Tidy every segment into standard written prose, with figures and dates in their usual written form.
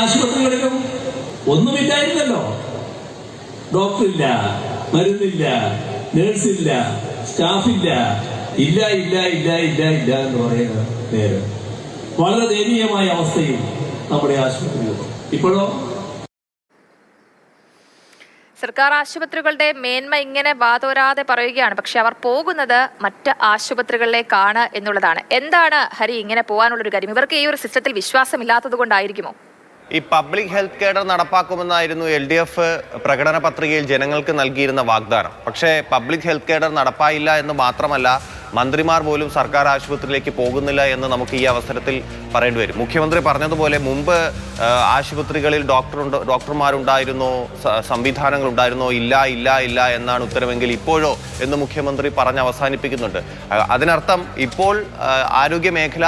ആശുപത്രികളിലും ഒന്നുമില്ലായിരുന്നല്ലോ. ഡോക്ടറില്ല, മരുന്നില്ല, നേഴ്സില്ല, സ്റ്റാഫില്ല, ഇല്ല ഇല്ല ഇല്ല ഇല്ല ഇല്ല എന്ന് പറയുന്ന നേരം വളരെ ദയനീയമായ അവസ്ഥയിൽ നമ്മുടെ ആശുപത്രികൾ. ഇപ്പോഴോ സർക്കാർ ആശുപത്രികളുടെ മേന്മ ഇങ്ങനെ വാതോരാതെ പറയുകയാണ്. പക്ഷെ അവർ പോകുന്നത് മറ്റ് ആശുപത്രികളിലേക്കാണ് എന്നുള്ളതാണ്. എന്താണ് ഹരി ഇങ്ങനെ പോകാനുള്ളൊരു കാര്യം? ഇവർക്ക് ഈ ഒരു സിസ്റ്റത്തിൽ വിശ്വാസമില്ലാത്തത് കൊണ്ടായിരിക്കുമോ? ഈ പബ്ലിക് ഹെൽത്ത് കെയർ നടപ്പാക്കുമെന്നായിരുന്നു LDF പ്രകടന പത്രികയിൽ ജനങ്ങൾക്ക് നൽകിയിരുന്ന വാഗ്ദാനം. പക്ഷേ പബ്ലിക് ഹെൽത്ത് കെയർ നടപ്പായില്ല എന്ന് മാത്രമല്ല, മന്ത്രിമാർ പോലും സർക്കാർ ആശുപത്രിയിലേക്ക് പോകുന്നില്ല എന്ന് നമുക്ക് ഈ അവസരത്തിൽ പറയേണ്ടി വരും. മുഖ്യമന്ത്രി പറഞ്ഞതുപോലെ മുമ്പ് ആശുപത്രികളിൽ ഡോക്ടർമാരുണ്ടായിരുന്നോ, സംവിധാനങ്ങൾ ഉണ്ടായിരുന്നോ? ഇല്ല ഇല്ല ഇല്ല എന്നാണ് ഉത്തരവെങ്കിൽ ഇപ്പോഴോ എന്ന് മുഖ്യമന്ത്രി പറഞ്ഞ് അവസാനിപ്പിക്കുന്നുണ്ട്. അതിനർത്ഥം ഇപ്പോൾ ആരോഗ്യ മേഖല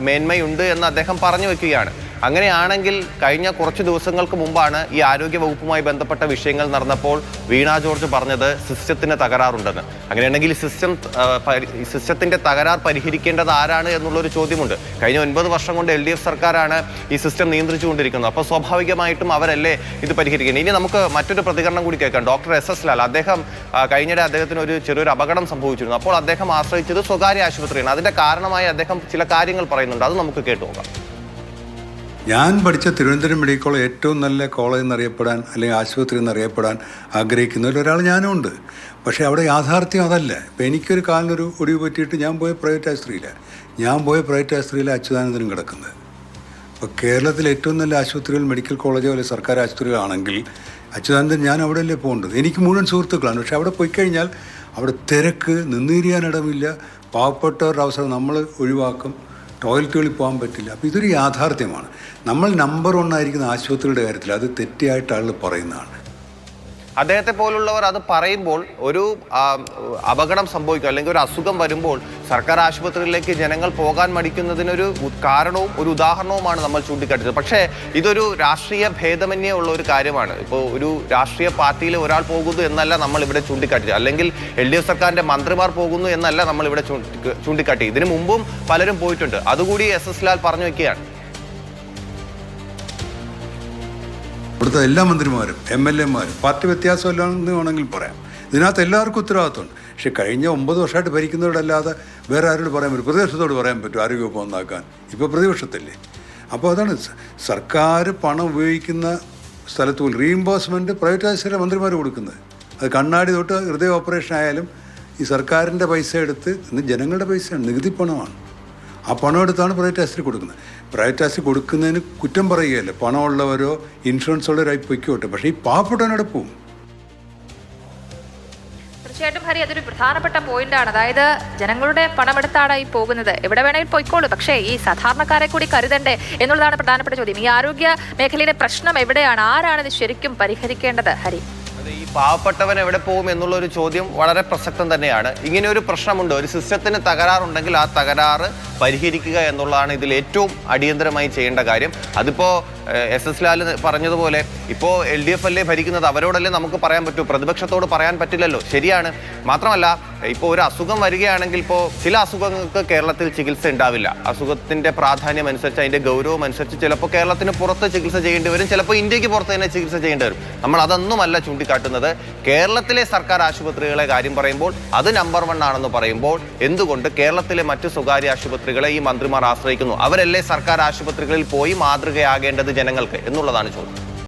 മേന്മയുണ്ട് എന്ന് അദ്ദേഹം പറഞ്ഞു വെക്കുകയാണ്. അങ്ങനെയാണെങ്കിൽ കഴിഞ്ഞ കുറച്ച് ദിവസങ്ങൾക്ക് മുമ്പാണ് ഈ ആരോഗ്യ വകുപ്പുമായി ബന്ധപ്പെട്ട വിഷയങ്ങൾ നടന്നപ്പോൾ വീണ ജോർജ് പറഞ്ഞത് സിസ്റ്റത്തിന് തകരാറുണ്ടെന്ന്. അങ്ങനെയാണെങ്കിൽ സിസ്റ്റത്തിന്റെ തകരാർ പരിഹരിക്കേണ്ടത് ആരാണ് എന്നുള്ളൊരു ചോദ്യമുണ്ട്. കഴിഞ്ഞ 9 വർഷം കൊണ്ട് LDF സർക്കാരാണ് ഈ സിസ്റ്റം നിയന്ത്രിച്ചുകൊണ്ടിരിക്കുന്നത്. അപ്പോൾ സ്വാഭാവികമായിട്ടും അവരല്ലേ ഇത് പരിഹരിക്കുന്നത്. ഇനി നമുക്ക് മറ്റൊരു പ്രതികരണം കൂടി കേൾക്കാം. ഡോക്ടർ SS ലാൽ, അദ്ദേഹം കഴിഞ്ഞിടെ അദ്ദേഹത്തിന് ചെറിയൊരു അപകടം സംഭവിച്ചിരുന്നു. അപ്പോൾ അദ്ദേഹം ആശ്രയിച്ചത് സ്വകാര്യ ആശുപത്രിയാണ്. അതിന്റെ കാരണമായി അദ്ദേഹം ചില കാര്യങ്ങൾ പറയുന്നുണ്ട്. അത് നമുക്ക് കേട്ടു നോക്കാം. ഞാൻ പഠിച്ച തിരുവനന്തപുരം മെഡിക്കൽ കോളേജ് ഏറ്റവും നല്ല കോളേജ് എന്നറിയപ്പെടാൻ അല്ലെങ്കിൽ ആശുപത്രി എന്നറിയപ്പെടാൻ ആഗ്രഹിക്കുന്നതിലൊരാൾ ഞാനും ഉണ്ട്. പക്ഷേ അവിടെ യാഥാർത്ഥ്യം അതല്ല. ഇപ്പം എനിക്കൊരു കാലിനൊരു ഒടിവ് പറ്റിയിട്ട് ഞാൻ പോയ പ്രൈവറ്റ് ആശുപത്രിയിൽ അച്യുതാനന്ദനും കിടക്കുന്നത്. അപ്പോൾ കേരളത്തിലെ ഏറ്റവും നല്ല ആശുപത്രികൾ മെഡിക്കൽ കോളേജോ അല്ലെങ്കിൽ സർക്കാർ ആശുപത്രികളാണെങ്കിൽ അച്യുതാനന്ദൻ ഞാൻ അവിടെയല്ലേ പോകേണ്ടത്. എനിക്ക് മുഴുവൻ സുഹൃത്തുക്കളാണ്. പക്ഷെ അവിടെ പോയി കഴിഞ്ഞാൽ അവിടെ തിരക്ക്, നിന്നിരിയാനിടമില്ല, പാവപ്പെട്ടവരുടെ അവസരം നമ്മൾ ഒഴിവാക്കും, ടോയ്ലറ്റുകളിൽ പോകാൻ പറ്റില്ല. അപ്പോൾ ഇതൊരു യാഥാർത്ഥ്യമാണ്. നമ്മൾ നമ്പർ 1 ആയിരിക്കുന്ന ആശുപത്രിയുടെ കാര്യത്തിൽ അത് തെറ്റായിട്ട് ആളുകൾ പറയുന്നതാണ്. അദ്ദേഹത്തെ പോലുള്ളവർ അത് പറയുമ്പോൾ ഒരു അപകടം സംഭവിക്കും അല്ലെങ്കിൽ ഒരു അസുഖം വരുമ്പോൾ സർക്കാർ ആശുപത്രികളിലേക്ക് ജനങ്ങൾ പോകാൻ മടിക്കുന്നതിനൊരു കാരണവും ഒരു ഉദാഹരണവുമാണ് നമ്മൾ ചൂണ്ടിക്കാട്ടിയത്. പക്ഷേ ഇതൊരു രാഷ്ട്രീയ ഭേദമന്യേ ഉള്ള ഒരു കാര്യമാണ്. ഇപ്പോൾ ഒരു രാഷ്ട്രീയ പാർട്ടിയിൽ ഒരാൾ പോകുന്നു എന്നല്ല നമ്മൾ ഇവിടെ ചൂണ്ടിക്കാട്ടിയത്, അല്ലെങ്കിൽ LDF സർക്കാരിൻ്റെ മന്ത്രിമാർ പോകുന്നു എന്നല്ല നമ്മൾ ഇവിടെ ചൂണ്ടിക്കാട്ടി. ഇതിനു മുമ്പും പലരും പോയിട്ടുണ്ട്. അതുകൂടി SS ലാൽ പറഞ്ഞു വയ്ക്കുകയാണ്. ഇവിടുത്തെ എല്ലാ മന്ത്രിമാരും MLA മാരും പാർട്ടി വ്യത്യാസമില്ലാന്ന് വേണമെങ്കിൽ പറയാം. ഇതിനകത്ത് എല്ലാവർക്കും ഉത്തരവാദിത്തമുണ്ട്. പക്ഷെ കഴിഞ്ഞ 9 വർഷമായിട്ട് ഭരിക്കുന്നവരല്ലാതെ വേറെ ആരോട് പറയാൻ പറ്റും? പ്രതിപക്ഷത്തോട് പറയാൻ പറ്റും ആരോഗ്യവകുപ്പ് ഒന്നാക്കാൻ? ഇപ്പോൾ പ്രതിപക്ഷത്തല്ലേ. അപ്പോൾ അതാണ് സർക്കാർ പണം ഉപയോഗിക്കുന്ന സ്ഥലത്ത് പോലും റീഇംബേഴ്സ്മെൻറ്റ് പ്രൈവറ്റ് ആശുപത്രിയിലെ മന്ത്രിമാർ കൊടുക്കുന്നത്. അത് കണ്ണാടി തൊട്ട് ഹൃദയ ഓപ്പറേഷൻ ആയാലും ഈ സർക്കാരിൻ്റെ പൈസ എടുത്ത് ഇന്ന് ജനങ്ങളുടെ പൈസയാണ്, നികുതി പണമാണ്. ആ പണം എടുത്താണ് പ്രൈവറ്റ് ആശുപത്രി കൊടുക്കുന്നത്. പ്രൈവറ്റ് ആശുപത്രി കൊടുക്കുന്നതിന് കുറ്റം പറയുകയല്ലേ, പണമുള്ളവരോ ഇൻഷുറൻസ് ഉള്ളവരായി പൊയ്ക്കോട്ടെ. പക്ഷേ ഈ പാവപ്പെട്ടവനോടെ പോവും. തീർച്ചയായിട്ടും ഹരി, അതൊരു പ്രധാനപ്പെട്ട പോയിന്റാണ്. അതായത് ജനങ്ങളുടെ പണമെടുത്താണ് ഈ പോകുന്നത്. എവിടെ വേണമെങ്കിൽ പോയിക്കോളൂ, പക്ഷേ ഈ സാധാരണക്കാരെ കൂടി കരുതണ്ടേ എന്നുള്ളതാണ് പ്രധാനപ്പെട്ട ചോദ്യം. ഈ ആരോഗ്യ മേഖലയിലെ പ്രശ്നം എവിടെയാണ്? ആരാണ് ഇത് ശരിക്കും പരിഹരിക്കേണ്ടത് ഹരി? ഈ പാവപ്പെട്ടവൻ എവിടെ പോകും എന്നുള്ളൊരു ചോദ്യം വളരെ പ്രസക്തം തന്നെയാണ്. ഇങ്ങനെ ഒരു പ്രശ്നമുണ്ട്, ഒരു സിസ്റ്റത്തിന് തകരാറുണ്ടെങ്കിൽ ആ തകരാറ് പരിഹരിക്കുക എന്നുള്ളതാണ് ഇതിൽ ഏറ്റവും അടിയന്തരമായി ചെയ്യേണ്ട കാര്യം. അതിപ്പോൾ SS ലാൽ പറഞ്ഞതുപോലെ ഇപ്പോൾ LDF അല്ലേ ഭരിക്കുന്നത്, അവരോടല്ലേ നമുക്ക് പറയാൻ പറ്റൂ, പ്രതിപക്ഷത്തോട് പറയാൻ പറ്റില്ലല്ലോ. ശരിയാണ്. മാത്രമല്ല ഇപ്പോൾ ഒരു അസുഖം വരികയാണെങ്കിൽ ഇപ്പോൾ ചില അസുഖങ്ങൾക്ക് കേരളത്തിൽ ചികിത്സ ഉണ്ടാവില്ല. അസുഖത്തിൻ്റെ പ്രാധാന്യം അനുസരിച്ച്, അതിൻ്റെ ഗൗരവം അനുസരിച്ച് ചിലപ്പോൾ കേരളത്തിന് പുറത്ത് ചികിത്സ ചെയ്യേണ്ടി വരും, ചിലപ്പോൾ ഇന്ത്യക്ക് പുറത്ത് തന്നെ ചികിത്സ ചെയ്യേണ്ടി വരും. നമ്മൾ അതൊന്നുമല്ല ചൂണ്ടിക്കാട്ടുന്നത്. കേരളത്തിലെ സർക്കാർ ആശുപത്രികളെ കാര്യം പറയുമ്പോൾ അത് നമ്പർ 1 ആണെന്ന് പറയുമ്പോൾ എന്തുകൊണ്ട് കേരളത്തിലെ മറ്റ് സ്വകാര്യ ആശുപത്രികളെ ഈ മന്ത്രിമാർ ആശ്രയിക്കുന്നു? അവരല്ലേ സർക്കാർ ആശുപത്രികളിൽ പോയി മാതൃകയാകേണ്ടത് ജനങ്ങൾക്ക് എന്നുള്ളതാണ് ചോദ്യം.